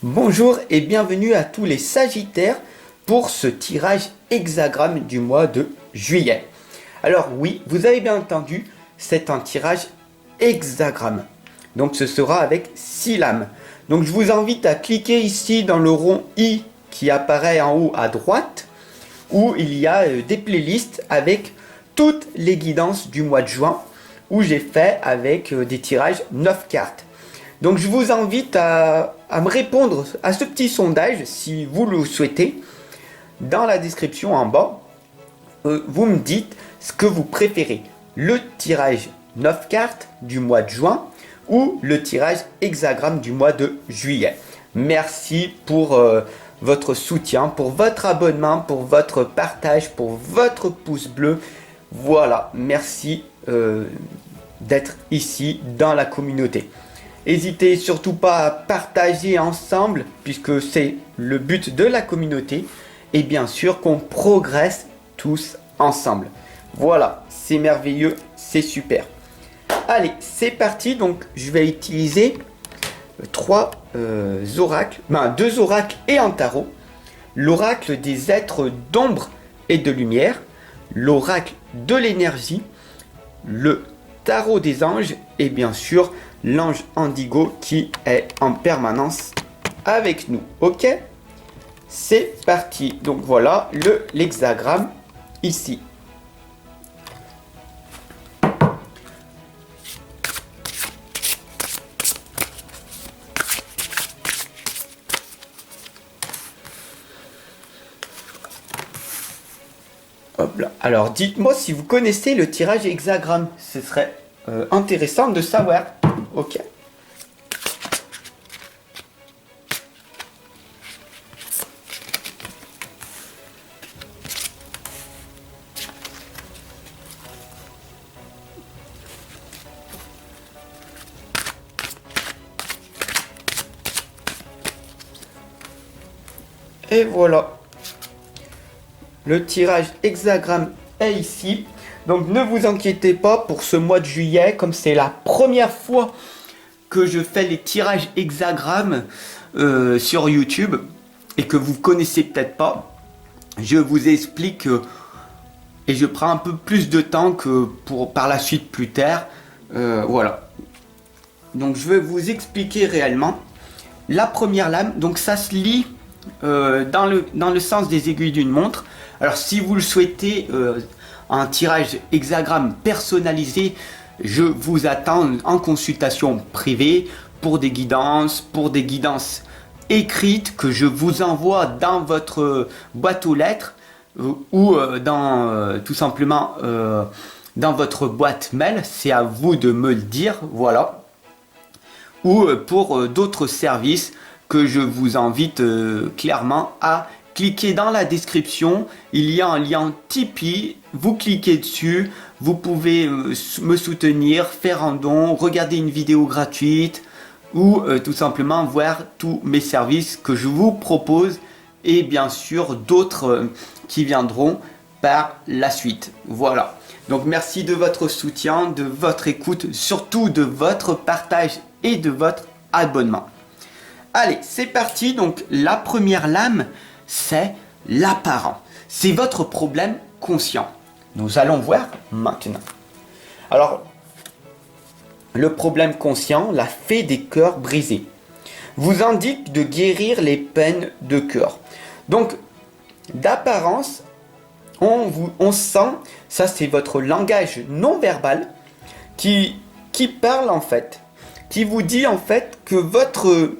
Bonjour et bienvenue à tous les Sagittaires pour ce tirage hexagramme du mois de juillet. Alors oui, vous avez bien entendu, c'est un tirage hexagramme. Donc ce sera avec 6 lames. Donc je vous invite à cliquer ici dans le rond I qui apparaît en haut à droite, où il y a des playlists avec toutes les guidances du mois de juin, où j'ai fait avec des tirages 9 cartes. Donc je vous invite à me répondre à ce petit sondage si vous le souhaitez. Dans la description en bas, vous me dites ce que vous préférez. Le tirage 9 cartes du mois de juin ou le tirage hexagramme du mois de juillet. Merci pour votre soutien, pour votre abonnement, pour votre partage, pour votre pouce bleu. Voilà, merci d'être ici dans la communauté. N'hésitez surtout pas à partager ensemble, puisque c'est le but de la communauté. Et bien sûr qu'on progresse tous ensemble. Voilà, c'est merveilleux, c'est super. Allez, c'est parti. Donc, je vais utiliser 3 oracles, 2 oracles et un tarot. L'oracle des êtres d'ombre et de lumière, l'oracle de l'énergie, le tarot des anges et bien sûr l'ange Indigo qui est en permanence avec nous. Ok, c'est parti. Donc voilà l'hexagramme ici. Hop là. Alors dites-moi si vous connaissez le tirage hexagramme. Ce serait intéressant de savoir. Ok. Et voilà. Le tirage hexagramme est ici. Donc ne vous inquiétez pas pour ce mois de juillet, comme c'est la première fois que je fais les tirages hexagrammes sur YouTube et que vous connaissez peut-être pas, je vous explique et je prends un peu plus de temps que pour par la suite plus tard. Voilà. Donc je vais vous expliquer réellement. La première lame, donc ça se lit dans le sens des aiguilles d'une montre. Alors si vous le souhaitez, un tirage hexagramme personnalisé, je vous attends en consultation privée pour des guidances écrites que je vous envoie dans votre boîte aux lettres ou tout simplement dans votre boîte mail. C'est à vous de me le dire, voilà. Ou pour d'autres services que je vous invite clairement à cliquez dans la description, il y a un lien Tipeee, vous cliquez dessus, vous pouvez me soutenir, faire un don, regarder une vidéo gratuite ou tout simplement voir tous mes services que je vous propose et bien sûr d'autres qui viendront par la suite. Voilà. Donc merci de votre soutien, de votre écoute, surtout de votre partage et de votre abonnement. Allez, c'est parti. Donc la première lame, c'est l'apparent. C'est votre problème conscient. Nous allons voir maintenant. Alors, le problème conscient, la fée des cœurs brisés, vous indique de guérir les peines de cœur. Donc, d'apparence, on sent, ça c'est votre langage non verbal qui parle en fait, qui vous dit en fait que votre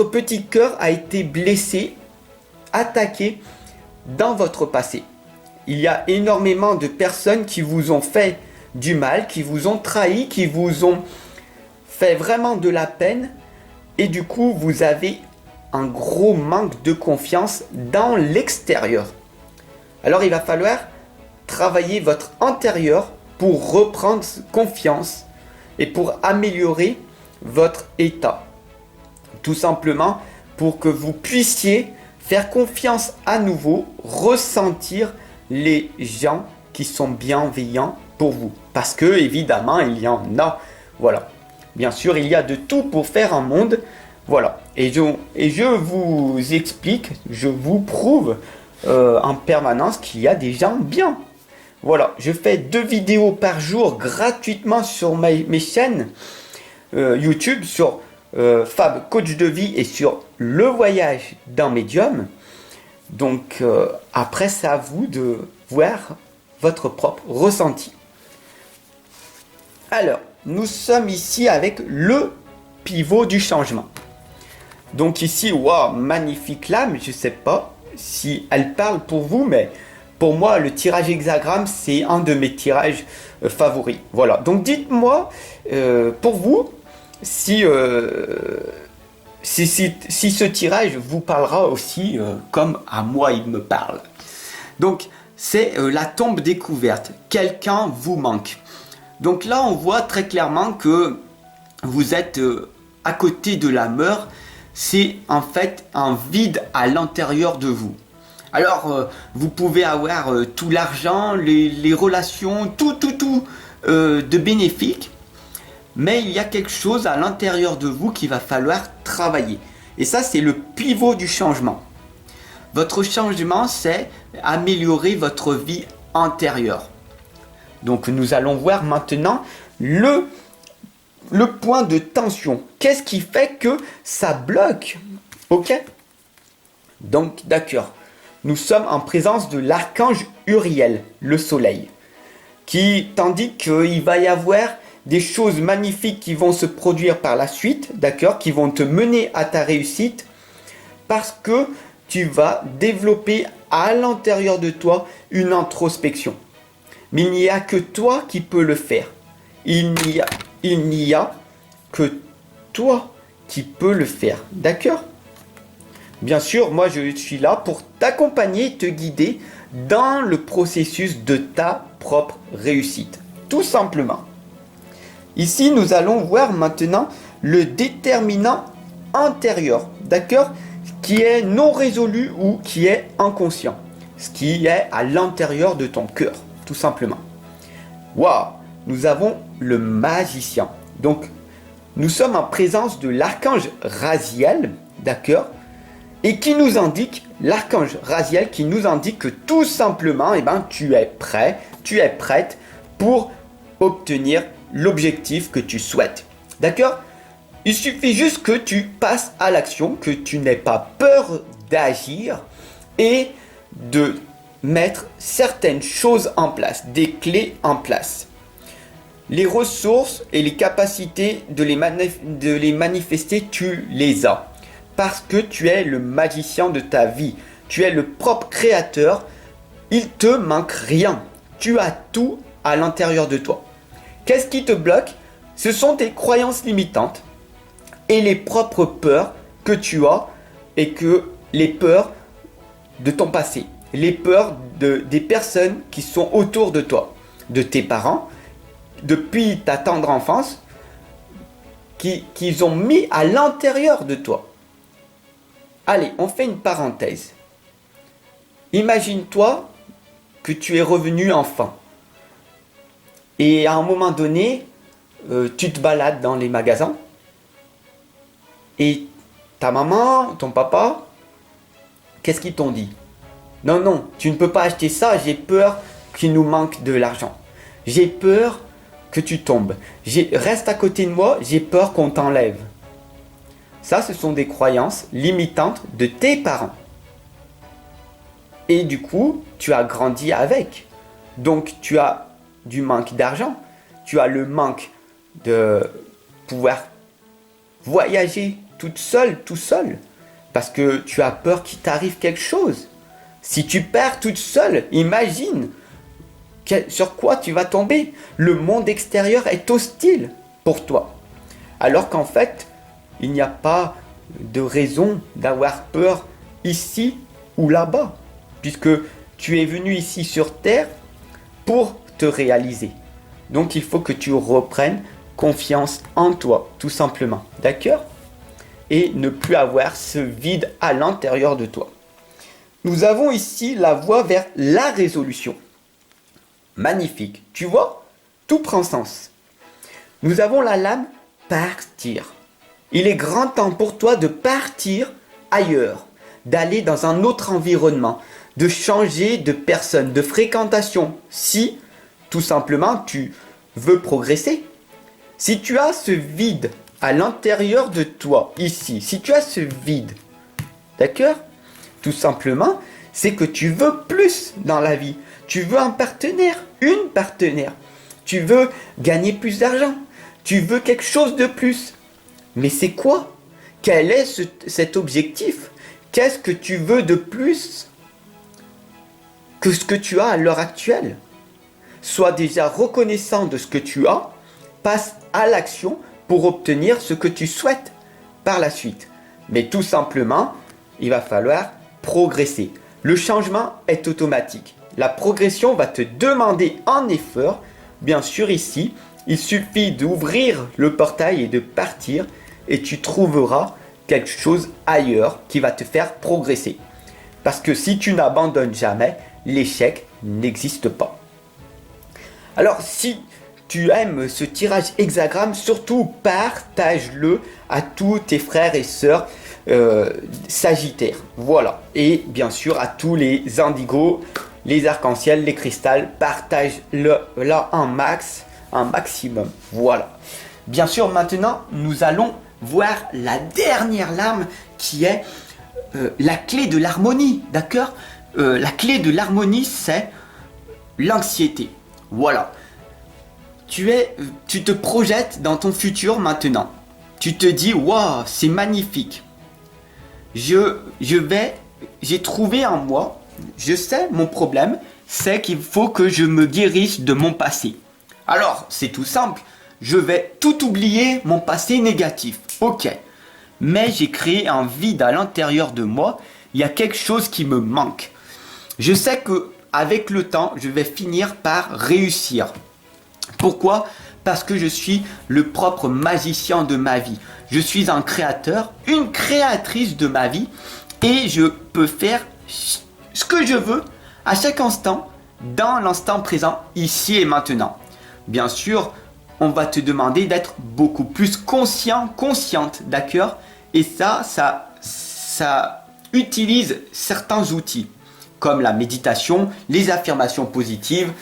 petit cœur a été blessé, attaqué dans votre passé. Il y a énormément de personnes qui vous ont fait du mal, qui vous ont trahi, qui vous ont fait vraiment de la peine et du coup vous avez un gros manque de confiance dans l'extérieur. Alors il va falloir travailler votre intérieur pour reprendre confiance et pour améliorer votre état. Tout simplement pour que vous puissiez faire confiance à nouveau, ressentir les gens qui sont bienveillants pour vous. Parce que évidemment, il y en a. Voilà. Bien sûr, il y a de tout pour faire un monde. Voilà. Et je vous explique, je vous prouve en permanence qu'il y a des gens bien. Voilà. Je fais 2 vidéos par jour gratuitement sur mes chaînes YouTube, sur Fab Coach de vie et sur le voyage dans Medium. Donc après, c'est à vous de voir votre propre ressenti. Alors, nous sommes ici avec le pivot du changement. Donc ici, waouh, magnifique lame. Je ne sais pas si elle parle pour vous, mais pour moi, le tirage hexagramme, c'est un de mes tirages favoris. Voilà. Donc dites-moi, pour vous, si ce tirage vous parlera aussi comme à moi il me parle. Donc, c'est la tombe découverte. Quelqu'un vous manque. Donc là, on voit très clairement que vous êtes à côté de la mort. C'est en fait un vide à l'intérieur de vous. Alors, vous pouvez avoir tout l'argent, les relations, tout de bénéfique. Mais il y a quelque chose à l'intérieur de vous qu'il va falloir travailler. Et ça, c'est le pivot du changement. Votre changement, c'est améliorer votre vie antérieure. Donc, nous allons voir maintenant le point de tension. Qu'est-ce qui fait que ça bloque? Ok? Donc, d'accord. Nous sommes en présence de l'archange Uriel, le soleil, qui tandis qu'il va y avoir des choses magnifiques qui vont se produire par la suite, d'accord, qui vont te mener à ta réussite, parce que tu vas développer à l'intérieur de toi une introspection. Mais il n'y a que toi qui peux le faire. Il n'y a que toi qui peux le faire, d'accord? Bien sûr, moi je suis là pour t'accompagner et te guider dans le processus de ta propre réussite, tout simplement. Ici, nous allons voir maintenant le déterminant antérieur, d'accord? Qui est non résolu ou qui est inconscient. Ce qui est à l'intérieur de ton cœur, tout simplement. Waouh! Nous avons le magicien. Donc, nous sommes en présence de l'archange Raziel, d'accord? Et qui nous indique, l'archange Raziel qui nous indique que tout simplement, tu es prêt, tu es prête pour obtenir l'objectif que tu souhaites. D'accord? Il suffit juste que tu passes à l'action, que tu n'aies pas peur d'agir et de mettre certaines choses en place, des clés en place. Les ressources et les capacités de les manifester, tu les as. Parce que tu es le magicien de ta vie. Tu es le propre créateur. Il te manque rien. Tu as tout à l'intérieur de toi. Qu'est-ce qui te bloque? Ce sont tes croyances limitantes et les propres peurs que tu as et que les peurs de ton passé. Les peurs des personnes qui sont autour de toi. De tes parents, depuis ta tendre enfance, qu'ils ont mis à l'intérieur de toi. Allez, on fait une parenthèse. Imagine-toi que tu es revenu enfant. Et à un moment donné, tu te balades dans les magasins. Et ta maman, ton papa, qu'est-ce qu'ils t'ont dit? Non, non, tu ne peux pas acheter ça, j'ai peur qu'il nous manque de l'argent. J'ai peur que tu tombes. Reste à côté de moi, j'ai peur qu'on t'enlève. Ça, ce sont des croyances limitantes de tes parents. Et du coup, tu as grandi avec. Donc, tu as du manque d'argent. Tu as le manque de pouvoir voyager toute seule, tout seul. Parce que tu as peur qu'il t'arrive quelque chose. Si tu pars toute seule, imagine sur quoi tu vas tomber. Le monde extérieur est hostile pour toi. Alors qu'en fait, il n'y a pas de raison d'avoir peur ici ou là-bas, puisque tu es venu ici sur Terre pour te réaliser. Donc il faut que tu reprennes confiance en toi, tout simplement. D'accord? Et ne plus avoir ce vide à l'intérieur de toi. Nous avons ici la voie vers la résolution. Magnifique. Tu vois? Tout prend sens. Nous avons la lame partir. Il est grand temps pour toi de partir ailleurs, d'aller dans un autre environnement, de changer de personne, de fréquentation, si tout simplement tu veux progresser. Si tu as ce vide à l'intérieur de toi, ici, si tu as ce vide, d'accord? Tout simplement, c'est que tu veux plus dans la vie. Tu veux un partenaire, une partenaire. Tu veux gagner plus d'argent. Tu veux quelque chose de plus. Mais c'est quoi? Quel est cet objectif? Qu'est-ce que tu veux de plus que ce que tu as à l'heure actuelle? Sois déjà reconnaissant de ce que tu as, passe à l'action pour obtenir ce que tu souhaites par la suite. Mais tout simplement, il va falloir progresser. Le changement est automatique. La progression va te demander un effort. Bien sûr, ici, il suffit d'ouvrir le portail et de partir et tu trouveras quelque chose ailleurs qui va te faire progresser. Parce que si tu n'abandonnes jamais, l'échec n'existe pas. Alors, si tu aimes ce tirage hexagramme, surtout partage-le à tous tes frères et sœurs Sagittaires. Voilà. Et bien sûr, à tous les indigos, les arcs-en-ciel, les cristals, partage-le là un maximum. Voilà. Bien sûr, maintenant, nous allons voir la dernière lame qui est la clé de l'harmonie. D'accord? La clé de l'harmonie, c'est l'anxiété. Voilà. Tu te projettes dans ton futur maintenant. Tu te dis, waouh, c'est magnifique. J'ai trouvé en moi, je sais, mon problème, c'est qu'il faut que je me guérisse de mon passé. Alors, c'est tout simple. Je vais tout oublier mon passé négatif. Ok. Mais j'ai créé un vide à l'intérieur de moi. Il y a quelque chose qui me manque. Je sais que avec le temps, je vais finir par réussir. Pourquoi? Parce que je suis le propre magicien de ma vie. Je suis un créateur, une créatrice de ma vie et je peux faire ce que je veux à chaque instant, dans l'instant présent, ici et maintenant. Bien sûr, on va te demander d'être beaucoup plus conscient, consciente, d'accord? Et ça utilise certains outils comme la méditation, les affirmations positives,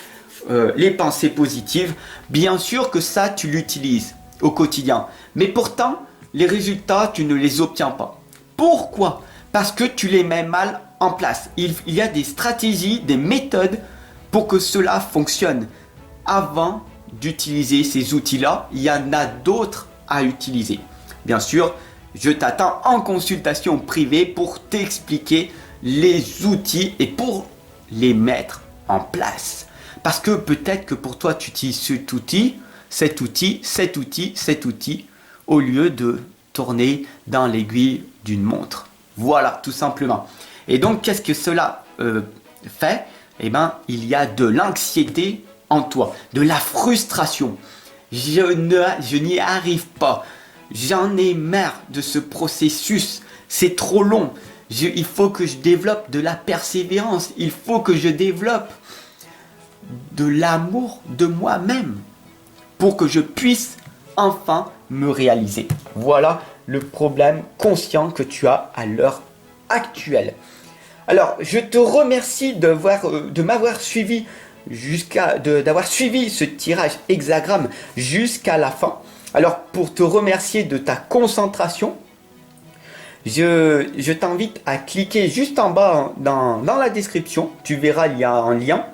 les pensées positives. Bien sûr que ça, tu l'utilises au quotidien. Mais pourtant, les résultats, tu ne les obtiens pas. Pourquoi? Parce que tu les mets mal en place. Il y a des stratégies, des méthodes pour que cela fonctionne. Avant d'utiliser ces outils-là, il y en a d'autres à utiliser. Bien sûr, je t'attends en consultation privée pour t'expliquer les outils et pour les mettre en place. Parce que peut-être que pour toi, tu utilises cet outil, au lieu de tourner dans l'aiguille d'une montre. Voilà, tout simplement. Et donc, qu'est-ce que cela fait? Eh bien, il y a de l'anxiété en toi, de la frustration. Je n'y arrive pas. J'en ai marre de ce processus. C'est trop long. Il faut que je développe de la persévérance. Il faut que je développe de l'amour de moi-même pour que je puisse enfin me réaliser. Voilà le problème conscient que tu as à l'heure actuelle. Alors, je te remercie de m'avoir suivi d'avoir suivi ce tirage hexagramme jusqu'à la fin. Alors, pour te remercier de ta concentration, je t'invite à cliquer juste en bas dans la description. Tu verras, il y a un lien.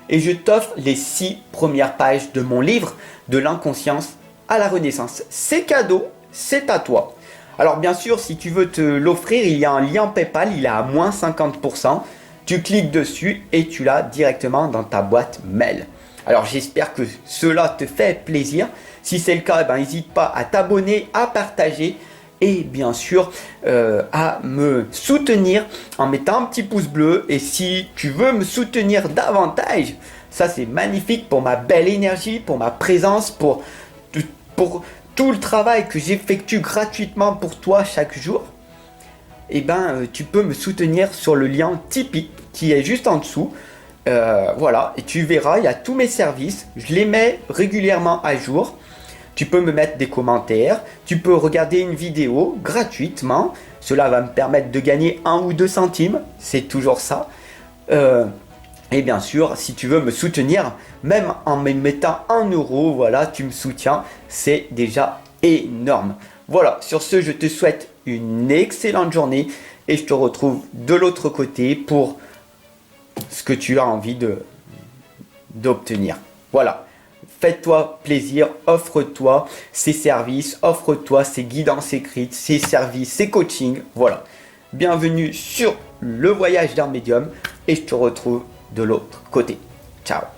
Et je t'offre les 6 premières pages de mon livre de l'inconscience à la renaissance. C'est cadeau, c'est à toi. Alors bien sûr, si tu veux te l'offrir, il y a un lien PayPal, il est à moins 50%. Tu cliques dessus et tu l'as directement dans ta boîte mail. Alors j'espère que cela te fait plaisir. Si c'est le cas, n'hésite pas à t'abonner, à partager et bien sûr à me soutenir en mettant un petit pouce bleu. Et si tu veux me soutenir davantage, ça c'est magnifique pour ma belle énergie, pour ma présence, pour tout le travail que j'effectue gratuitement pour toi chaque jour. Tu peux me soutenir sur le lien Tipeee qui est juste en dessous. Voilà, et tu verras, il y a tous mes services. Je les mets régulièrement à jour. Tu peux me mettre des commentaires, tu peux regarder une vidéo gratuitement. Cela va me permettre de gagner 1 ou 2 centimes, c'est toujours ça. Et bien sûr, si tu veux me soutenir, même en me mettant 1 euro, voilà, tu me soutiens, c'est déjà énorme. Voilà, sur ce, je te souhaite une excellente journée et je te retrouve de l'autre côté pour ce que tu as envie d'obtenir. Voilà, fais-toi plaisir, offre-toi ces services, offre-toi ces guidances écrites, ces services, ces coachings. Voilà, bienvenue sur le voyage d'un médium et je te retrouve de l'autre côté. Ciao.